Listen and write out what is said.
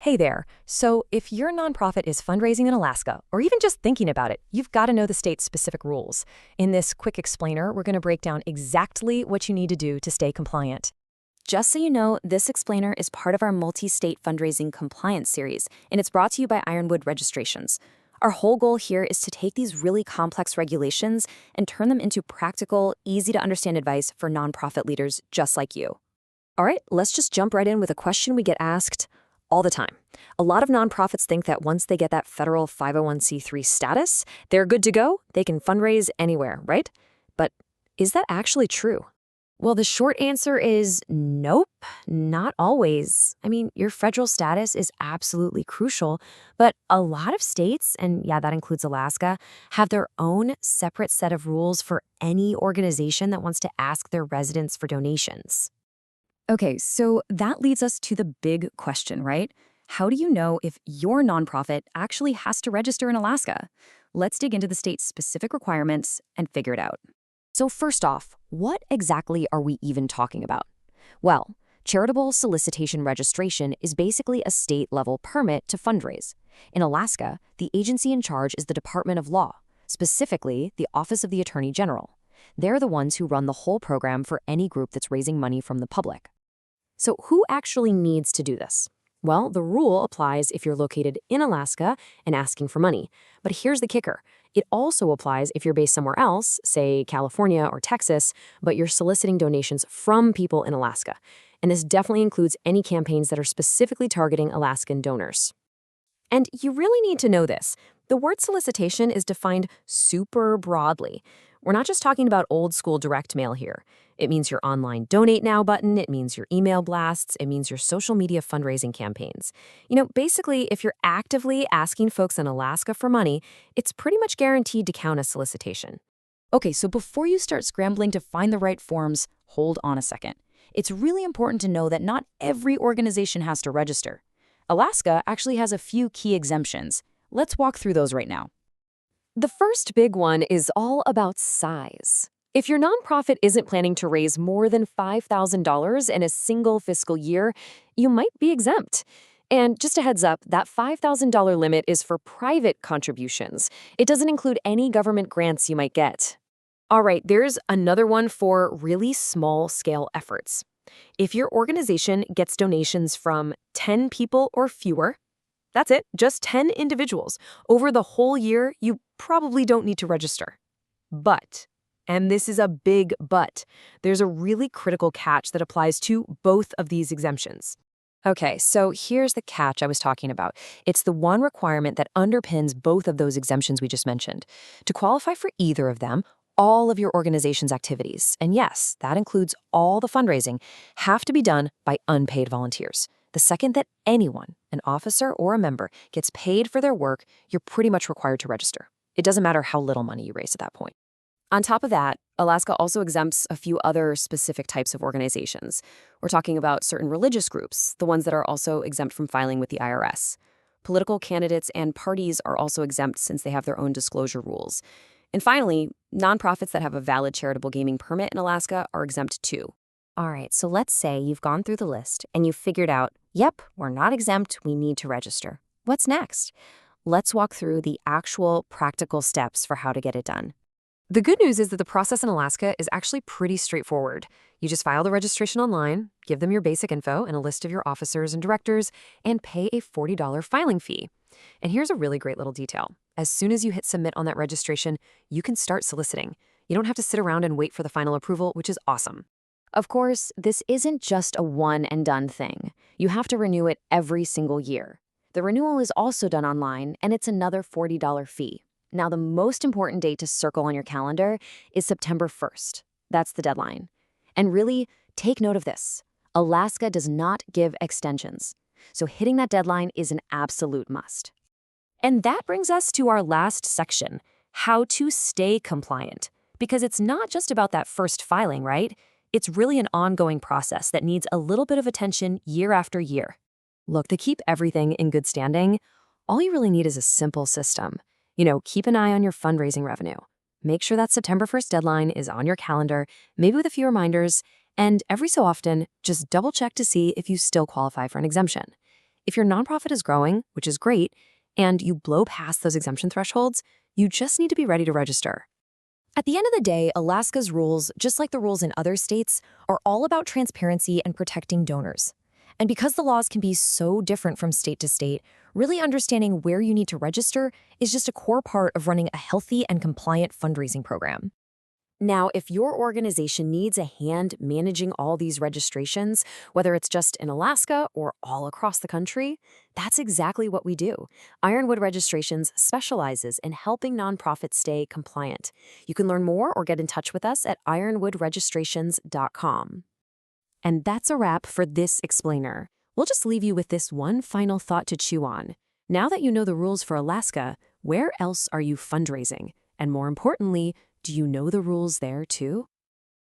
Hey there. So, if your nonprofit is fundraising in Alaska, or even just thinking about it, you've got to know the state's specific rules. In this quick explainer, we're going to break down exactly what you need to do to stay compliant. Just so you know, this explainer is part of our multi-state fundraising compliance series, and it's brought to you by Ironwood Registrations. Our whole goal here is to take these really complex regulations and turn them into practical, easy-to-understand advice for nonprofit leaders just like you. All right, let's just jump right in with a question we get asked all the time. A lot of nonprofits think that once they get that federal 501c3 status, they're good to go. They can fundraise anywhere, right? But is that actually true? Well, the short answer is nope, not always. I mean, your federal status is absolutely crucial, but a lot of states, and yeah, that includes Alaska, have their own separate set of rules for any organization that wants to ask their residents for donations. Okay, so that leads us to the big question, right? How do you know if your nonprofit actually has to register in Alaska? Let's dig into the state's specific requirements and figure it out. So first off, what exactly are we even talking about? Well, charitable solicitation registration is basically a state-level permit to fundraise. In Alaska, the agency in charge is the Department of Law, specifically the Office of the Attorney General. They're the ones who run the whole program for any group that's raising money from the public. So who actually needs to do this? Well, the rule applies if you're located in Alaska and asking for money. But here's the kicker. It also applies if you're based somewhere else, say California or Texas, but you're soliciting donations from people in Alaska. And this definitely includes any campaigns that are specifically targeting Alaskan donors. And you really need to know this. The word solicitation is defined super broadly. We're not just talking about old school direct mail here. It means your online Donate Now button, it means your email blasts, it means your social media fundraising campaigns. Basically, if you're actively asking folks in Alaska for money, it's pretty much guaranteed to count as solicitation. Okay, so before you start scrambling to find the right forms, hold on a second. It's really important to know that not every organization has to register. Alaska actually has a few key exemptions. Let's walk through those right now. The first big one is all about size. If your nonprofit isn't planning to raise more than $5,000 in a single fiscal year, you might be exempt. And just a heads up, that $5,000 limit is for private contributions. It doesn't include any government grants you might get. All right, there's another one for really small-scale efforts. If your organization gets donations from 10 people or fewer, that's it, just 10 individuals, over the whole year, you probably don't need to register. But, and this is a big but, there's a really critical catch that applies to both of these exemptions. Okay, so here's the catch I was talking about. It's the one requirement that underpins both of those exemptions we just mentioned. To qualify for either of them, all of your organization's activities, and yes, that includes all the fundraising, have to be done by unpaid volunteers. The second that anyone, an officer or a member, gets paid for their work, you're pretty much required to register. It doesn't matter how little money you raise at that point. On top of that, Alaska also exempts a few other specific types of organizations. We're talking about certain religious groups, the ones that are also exempt from filing with the IRS. Political candidates and parties are also exempt since they have their own disclosure rules. And finally, nonprofits that have a valid charitable gaming permit in Alaska are exempt too. All right, so let's say you've gone through the list and you've figured out, yep, we're not exempt, we need to register. What's next? Let's walk through the actual practical steps for how to get it done. The good news is that the process in Alaska is actually pretty straightforward. You just file the registration online, give them your basic info and a list of your officers and directors, and pay a $40 filing fee. And here's a really great little detail. As soon as you hit submit on that registration, you can start soliciting. You don't have to sit around and wait for the final approval, which is awesome. Of course, this isn't just a one-and-done thing. You have to renew it every single year. The renewal is also done online, and it's another $40 fee. Now, the most important date to circle on your calendar is September 1st. That's the deadline. And really, take note of this. Alaska does not give extensions, so hitting that deadline is an absolute must. And that brings us to our last section, how to stay compliant. Because it's not just about that first filing, right? It's really an ongoing process that needs a little bit of attention year after year. Look, to keep everything in good standing, all you really need is a simple system. Keep an eye on your fundraising revenue. Make sure that September 1st deadline is on your calendar, maybe with a few reminders, and every so often, just double check to see if you still qualify for an exemption. If your nonprofit is growing, which is great, and you blow past those exemption thresholds, you just need to be ready to register. At the end of the day, Alaska's rules, just like the rules in other states, are all about transparency and protecting donors. And because the laws can be so different from state to state, really understanding where you need to register is just a core part of running a healthy and compliant fundraising program. Now, if your organization needs a hand managing all these registrations, whether it's just in Alaska or all across the country, that's exactly what we do. Ironwood Registrations specializes in helping nonprofits stay compliant. You can learn more or get in touch with us at ironwoodregistrations.com. And that's a wrap for this explainer. We'll just leave you with this one final thought to chew on. Now that you know the rules for Alaska, where else are you fundraising? And more importantly, do you know the rules there too?